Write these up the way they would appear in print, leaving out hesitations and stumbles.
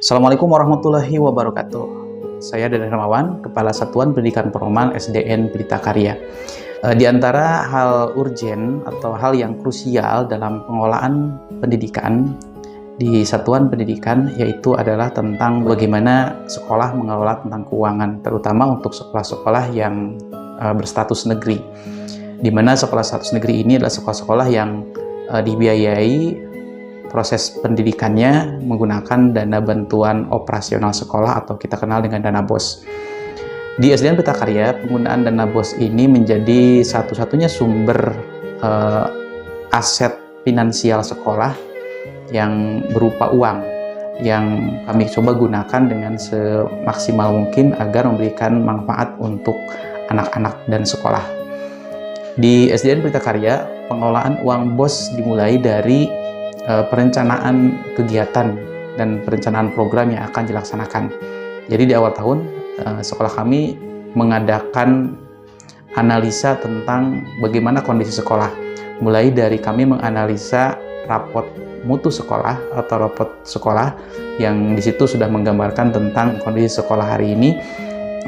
Assalamualaikum warahmatullahi wabarakatuh. Saya Deden Hermawan, Kepala Satuan Pendidikan Formal SDN Pelita Karya. Di antara hal urgen atau hal yang krusial dalam pengelolaan pendidikan di satuan pendidikan yaitu adalah tentang bagaimana sekolah mengelola tentang keuangan, terutama untuk sekolah-sekolah yang berstatus negeri. Di mana sekolah status negeri ini adalah sekolah-sekolah yang dibiayai proses pendidikannya menggunakan dana bantuan operasional sekolah atau kita kenal dengan dana BOS. Di SDN Pelita Karya, penggunaan dana BOS ini menjadi satu-satunya sumber aset finansial sekolah yang berupa uang yang kami coba gunakan dengan semaksimal mungkin agar memberikan manfaat untuk anak-anak dan sekolah. Di SDN Pelita Karya, pengelolaan uang BOS dimulai dari perencanaan kegiatan dan perencanaan program yang akan dilaksanakan. Jadi di awal tahun, sekolah kami mengadakan analisa tentang bagaimana kondisi sekolah. Mulai dari kami menganalisa rapot mutu sekolah atau rapot sekolah yang di situ sudah menggambarkan tentang kondisi sekolah hari ini.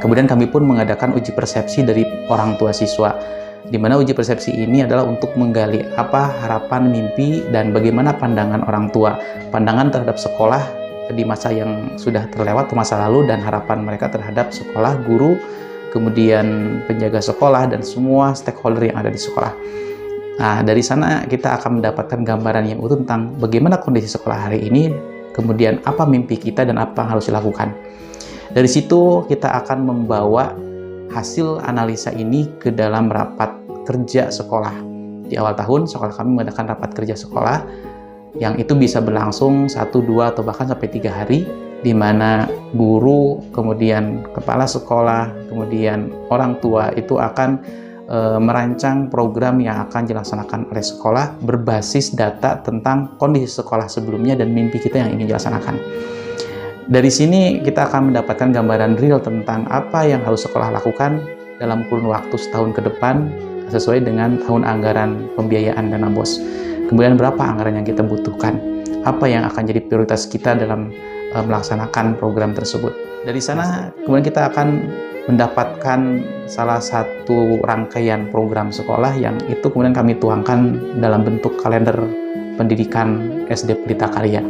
Kemudian kami pun mengadakan uji persepsi dari orang tua siswa, di mana uji persepsi ini adalah untuk menggali apa harapan, mimpi, dan bagaimana pandangan orang tua, pandangan terhadap sekolah di masa yang sudah terlewat, masa lalu, dan harapan mereka terhadap sekolah, guru, kemudian penjaga sekolah, dan semua stakeholder yang ada di sekolah. Nah, dari sana kita akan mendapatkan gambaran yang utuh tentang bagaimana kondisi sekolah hari ini, kemudian apa mimpi kita dan apa yang harus dilakukan. Dari situ kita akan membawa hasil analisa ini ke dalam rapat kerja sekolah. Di awal tahun, sekolah kami mengadakan rapat kerja sekolah yang itu bisa berlangsung 1, 2, atau bahkan sampai 3 hari, di mana guru, kemudian kepala sekolah, kemudian orang tua itu akan merancang program yang akan dilaksanakan oleh sekolah berbasis data tentang kondisi sekolah sebelumnya dan mimpi kita yang ingin dilaksanakan. Dari sini kita akan mendapatkan gambaran real tentang apa yang harus sekolah lakukan dalam kurun waktu setahun ke depan sesuai dengan tahun anggaran pembiayaan dana BOS. Kemudian berapa anggaran yang kita butuhkan, apa yang akan jadi prioritas kita dalam melaksanakan program tersebut. Dari sana kemudian kita akan mendapatkan salah satu rangkaian program sekolah yang itu kemudian kami tuangkan dalam bentuk kalender pendidikan SD Pelita Karya.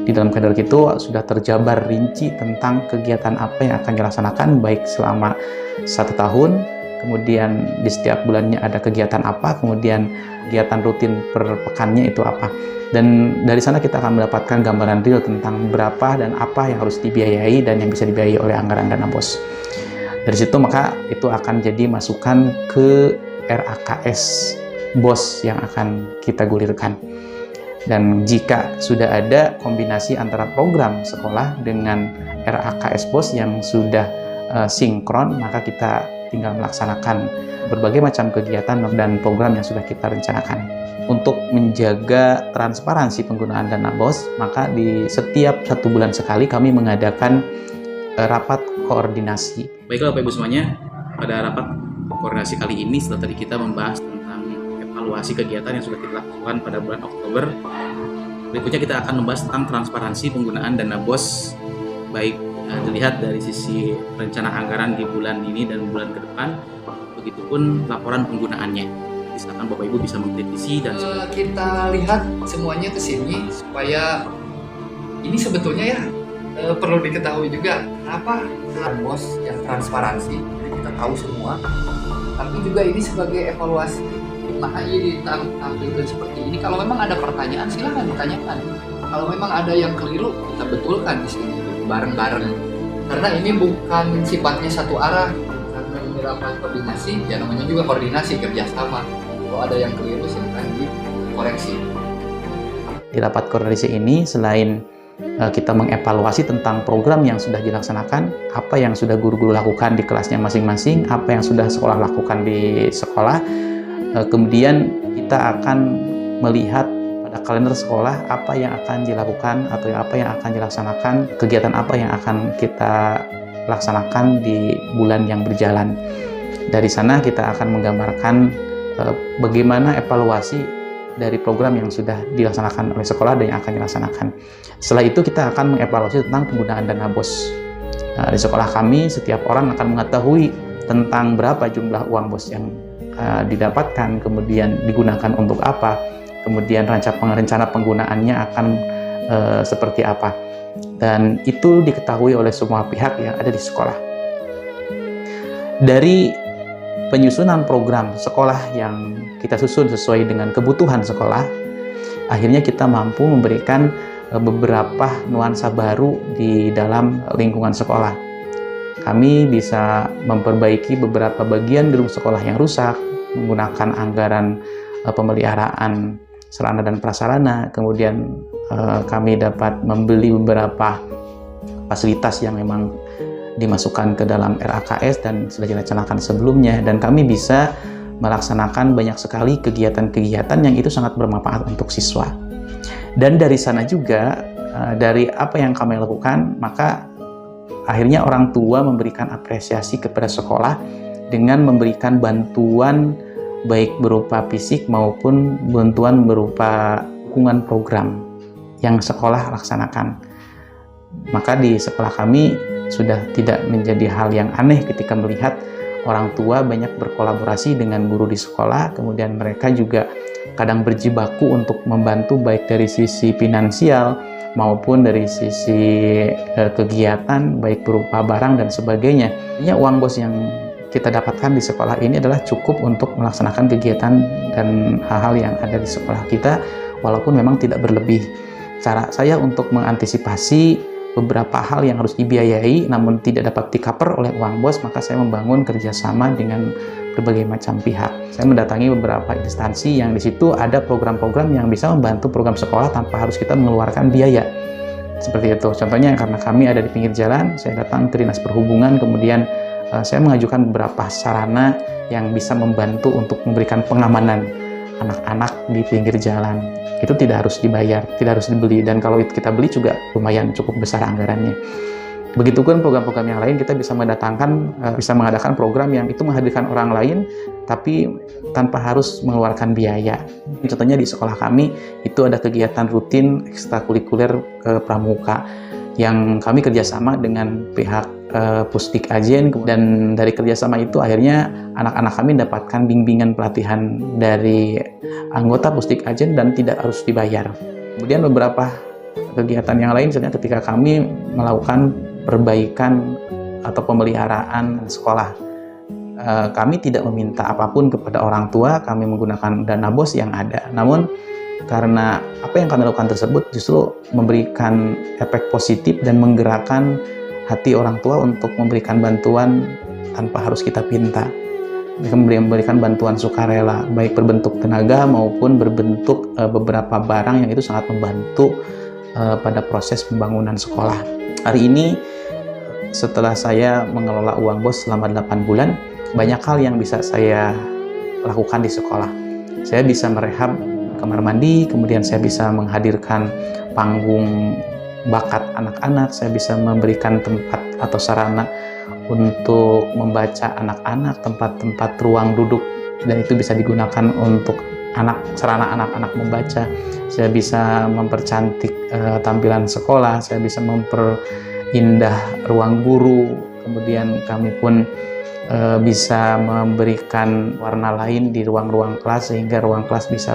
Di dalam kalender itu sudah terjabar rinci tentang kegiatan apa yang akan dilaksanakan baik selama 1 tahun, kemudian di setiap bulannya ada kegiatan apa, kemudian kegiatan rutin per pekannya itu apa. Dan dari sana kita akan mendapatkan gambaran real tentang berapa dan apa yang harus dibiayai dan yang bisa dibiayai oleh anggaran dana BOS. Dari situ maka itu akan jadi masukan ke RAKS BOS yang akan kita gulirkan. Dan jika sudah ada kombinasi antara program sekolah dengan RAKS BOS yang sudah sinkron, maka kita tinggal melaksanakan berbagai macam kegiatan dan program yang sudah kita rencanakan. Untuk menjaga transparansi penggunaan dana BOS, maka di setiap 1 bulan sekali kami mengadakan rapat koordinasi. Baiklah Bapak Ibu semuanya, pada rapat koordinasi kali ini setelah tadi kita membahas tentang evaluasi kegiatan yang sudah kita lakukan pada bulan Oktober, berikutnya kita akan membahas tentang transparansi penggunaan dana BOS, baik dilihat dari sisi rencana anggaran di bulan ini dan bulan ke depan, begitupun laporan penggunaannya. Silakan Bapak Ibu bisa mengkritisi dan kita lihat semuanya ke sini supaya ini sebetulnya ya perlu diketahui juga kenapa BOS yang transparansi, jadi kita tahu semua, tapi juga ini sebagai evaluasi. Makanya ditampilkan seperti ini. Kalau memang ada pertanyaan silahkan ditanyakan. Kalau memang ada yang keliru kita betulkan di sini bareng-bareng. Karena ini bukan sifatnya satu arah, karena melakukan koordinasi, ya namanya juga koordinasi kerjasama. Kalau ada yang keliru silahkan dikoreksi. Di rapat koordinasi ini selain kita mengevaluasi tentang program yang sudah dilaksanakan, apa yang sudah guru-guru lakukan di kelasnya masing-masing, apa yang sudah sekolah lakukan di sekolah. Kemudian kita akan melihat pada kalender sekolah apa yang akan dilakukan atau apa yang akan dilaksanakan, kegiatan apa yang akan kita laksanakan di bulan yang berjalan. Dari sana kita akan menggambarkan bagaimana evaluasi dari program yang sudah dilaksanakan oleh sekolah dan yang akan dilaksanakan. Setelah itu kita akan mengevaluasi tentang penggunaan dana BOS. Di sekolah kami setiap orang akan mengetahui tentang berapa jumlah uang BOS yang didapatkan, kemudian digunakan untuk apa, kemudian rencana penggunaannya akan seperti apa. Dan itu diketahui oleh semua pihak yang ada di sekolah. Dari penyusunan program sekolah yang kita susun sesuai dengan kebutuhan sekolah, akhirnya kita mampu memberikan beberapa nuansa baru di dalam lingkungan sekolah. Kami bisa memperbaiki beberapa bagian gedung sekolah yang rusak, menggunakan anggaran pemeliharaan sarana dan prasarana. Kemudian kami dapat membeli beberapa fasilitas yang memang dimasukkan ke dalam RAKS dan sudah direncanakan sebelumnya, dan kami bisa melaksanakan banyak sekali kegiatan-kegiatan yang itu sangat bermanfaat untuk siswa. Dan dari sana juga, dari apa yang kami lakukan, maka akhirnya orang tua memberikan apresiasi kepada sekolah dengan memberikan bantuan baik berupa fisik maupun bantuan berupa dukungan program yang sekolah laksanakan. Maka di sekolah kami sudah tidak menjadi hal yang aneh ketika melihat orang tua banyak berkolaborasi dengan guru di sekolah, kemudian mereka juga kadang berjibaku untuk membantu baik dari sisi finansial maupun dari sisi kegiatan, baik berupa barang dan sebagainya. Uang BOS yang kita dapatkan di sekolah ini adalah cukup untuk melaksanakan kegiatan dan hal-hal yang ada di sekolah kita, walaupun memang tidak berlebih. Cara saya untuk mengantisipasi beberapa hal yang harus dibiayai namun tidak dapat di-cover oleh uang BOS, maka saya membangun kerjasama dengan berbagai macam pihak. Saya mendatangi beberapa instansi yang di situ ada program-program yang bisa membantu program sekolah tanpa harus kita mengeluarkan biaya. Seperti itu. Contohnya karena kami ada di pinggir jalan, saya datang ke Dinas Perhubungan, kemudian saya mengajukan beberapa sarana yang bisa membantu untuk memberikan pengamanan anak-anak di pinggir jalan. Itu tidak harus dibayar, tidak harus dibeli, dan kalau itu kita beli juga lumayan cukup besar anggarannya. Begitupun program-program yang lain, kita bisa mengadakan program yang itu menghadirkan orang lain tapi tanpa harus mengeluarkan biaya. Contohnya di sekolah kami itu ada kegiatan rutin ekstrakurikuler pramuka yang kami kerjasama dengan pihak Pusdik Ajen, dan dari kerjasama itu akhirnya anak-anak kami mendapatkan bimbingan pelatihan dari anggota Pusdik Ajen dan tidak harus dibayar. Kemudian beberapa kegiatan yang lain, misalnya ketika kami melakukan perbaikan atau pemeliharaan sekolah, kami tidak meminta apapun kepada orang tua, kami menggunakan dana BOS yang ada. Namun karena apa yang kami lakukan tersebut justru memberikan efek positif dan menggerakkan hati orang tua untuk memberikan bantuan tanpa harus kita pinta. Mereka memberikan bantuan sukarela, baik berbentuk tenaga maupun berbentuk beberapa barang yang itu sangat membantu pada proses pembangunan sekolah. Hari ini setelah saya mengelola uang BOS selama 8 bulan, banyak hal yang bisa saya lakukan di sekolah. Saya bisa merehab kamar mandi, kemudian saya bisa menghadirkan panggung bakat anak-anak, saya bisa memberikan tempat atau sarana untuk membaca anak-anak, tempat-tempat ruang duduk, dan itu bisa digunakan untuk sarana anak-anak membaca. Saya bisa mempercantik tampilan sekolah, saya bisa memperindah ruang guru, kemudian kami pun bisa memberikan warna lain di ruang-ruang kelas sehingga ruang kelas bisa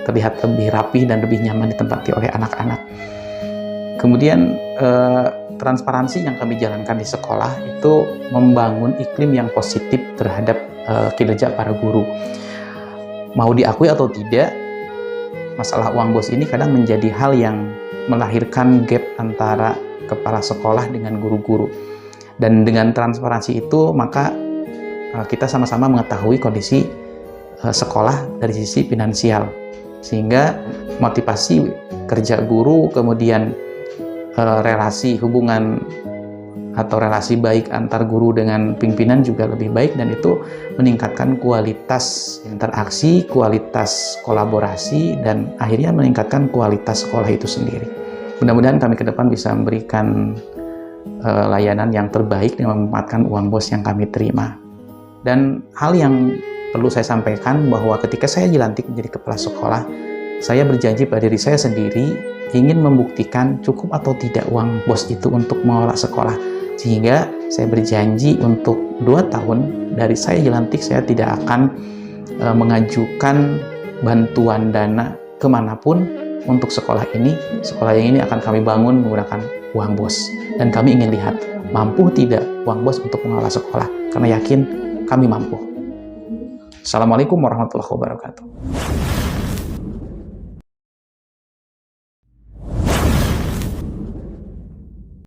terlihat lebih rapi dan lebih nyaman ditempati oleh anak-anak. Kemudian transparansi yang kami jalankan di sekolah itu membangun iklim yang positif terhadap kinerja para guru. Mau diakui atau tidak, masalah uang BOS ini kadang menjadi hal yang melahirkan gap antara kepala sekolah dengan guru-guru. Dan dengan transparansi itu, maka kita sama-sama mengetahui kondisi sekolah dari sisi finansial, sehingga motivasi kerja guru, kemudian relasi hubungan atau relasi baik antar guru dengan pimpinan juga lebih baik, dan itu meningkatkan kualitas interaksi, kualitas kolaborasi, dan akhirnya meningkatkan kualitas sekolah itu sendiri. Mudah-mudahan kami ke depan bisa memberikan layanan yang terbaik dengan memanfaatkan uang BOS yang kami terima. Dan hal yang perlu saya sampaikan bahwa ketika saya dilantik menjadi kepala sekolah, saya berjanji pada diri saya sendiri ingin membuktikan cukup atau tidak uang bos itu untuk mengelola sekolah. Sehingga saya berjanji untuk 2 tahun dari saya dilantik, saya tidak akan mengajukan bantuan dana kemanapun untuk sekolah ini. Sekolah yang ini akan kami bangun menggunakan uang bos. Dan kami ingin lihat mampu tidak uang bos untuk mengelola sekolah. Karena yakin kami mampu. Assalamualaikum warahmatullahi wabarakatuh.